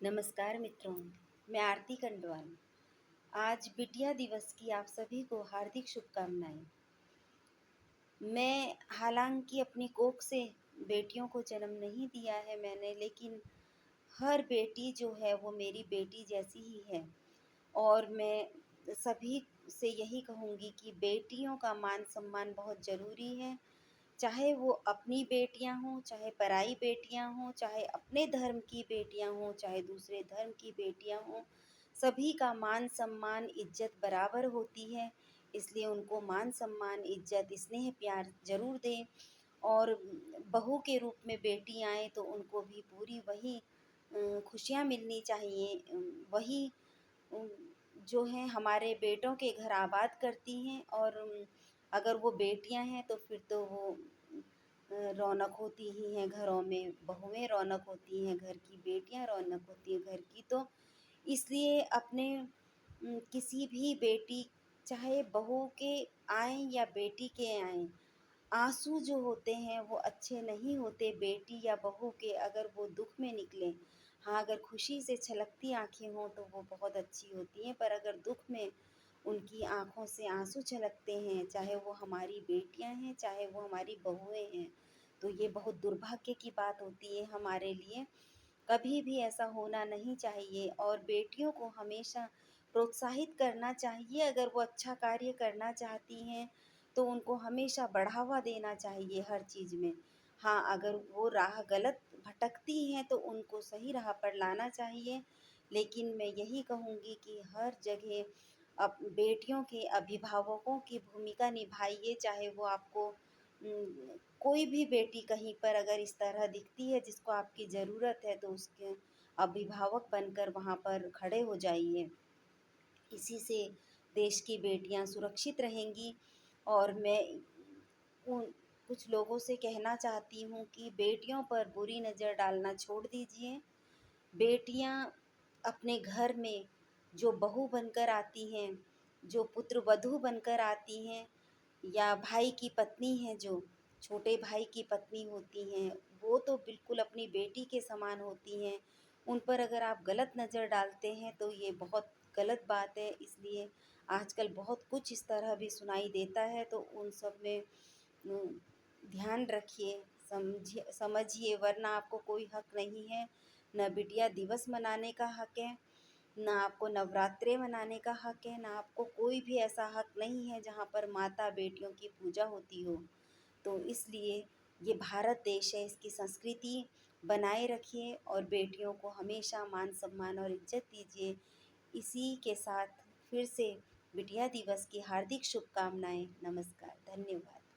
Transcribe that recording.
नमस्कार मित्रों, मैं आरती कंडवाल। आज बिटिया दिवस की आप सभी को हार्दिक शुभकामनाएँ। मैं हालाँकि अपनी कोख से बेटियों को जन्म नहीं दिया है मैंने, लेकिन हर बेटी जो है वो मेरी बेटी जैसी ही है। और मैं सभी से यही कहूँगी कि बेटियों का मान-सम्मान बहुत ज़रूरी है। चाहे वो अपनी बेटियाँ हों, चाहे पराई बेटियाँ हों, चाहे अपने धर्म की बेटियाँ हों, चाहे दूसरे धर्म की बेटियाँ हों, सभी का मान-सम्मान, इज़्ज़त बराबर होती है। इसलिए उनको मान-सम्मान, इज़्ज़त, स्नेह, प्यार ज़रूर दें। और बहू के रूप में बेटी आएँ तो उनको भी पूरी वही खुशियाँ मिलनी चाहिए। वही उम, जो हैं हमारे बेटों के घर आबाद करती हैं। और अगर वो बेटियाँ हैं तो फिर तो वो रौनक होती ही हैं घरों में, बहुएँ रौनक होती हैं घर की, बेटियाँ रौनक होती हैं घर की। तो इसलिए अपने किसी भी बेटी, चाहे बहू के आएँ या बेटी के आएँ, आँसू जो होते हैं वो अच्छे नहीं होते बेटी या बहू के, अगर वो दुःख में निकलें। हाँ, अगर खुशी से छलकती आँखें हों तो वो बहुत अच्छी होती हैं, पर अगर दुःख में उनकी आँखों से आँसू छलकते हैं, चाहे वो हमारी बेटियाँ हैं, चाहे वो हमारी बहुएँ हैं, तो ये बहुत दुर्भाग्य की बात होती है हमारे लिए। कभी भी ऐसा होना नहीं चाहिए और बेटियों को हमेशा प्रोत्साहित करना चाहिए। अगर वो अच्छा कार्य करना चाहती हैं, तो उनको हमेशा बढ़ावा देना चाहिए हर चीज़ में। हाँ, अगर वो राह गलत भटकती हैं, तो उनको सही राह पर लाना चाहिए। लेकिन मैं यही कहूँगी कि हर जगह बेटियों के अभिभावकों की भूमिका निभाइए, चाहे वो आपको कोई भी बेटी कहीं पर अगर इस तरह दिखती है जिसको आपकी ज़रूरत है, तो उसके अभिभावक बनकर वहाँ पर खड़े हो जाइए। इसी से देश की बेटियाँ सुरक्षित रहेंगी। और मैं उन कुछ लोगों से कहना चाहती हूँ कि बेटियों पर बुरी नज़र डालना छोड़ दीजिए। बेटियाँ अपने घर में जो बहू बनकर आती हैं, जो पुत्रवधू बनकर आती हैं, या भाई की पत्नी हैं, जो छोटे भाई की पत्नी होती हैं, वो तो बिल्कुल अपनी बेटी के समान होती हैं। उन पर अगर आप गलत नज़र डालते हैं तो ये बहुत गलत बात है। इसलिए आजकल बहुत कुछ इस तरह भी सुनाई देता है, तो उन सब में ध्यान रखिए, समझिए, वरना आपको कोई हक नहीं है। ना बिटिया दिवस मनाने का हक है, ना आपको नवरात्रे मनाने का हक है, ना आपको कोई भी ऐसा हक नहीं है जहाँ पर माता बेटियों की पूजा होती हो। तो इसलिए ये भारत देश है, इसकी संस्कृति बनाए रखिए और बेटियों को हमेशा मान सम्मान और इज्जत दीजिए। इसी के साथ फिर से बिटिया दिवस की हार्दिक शुभकामनाएँ। नमस्कार, धन्यवाद।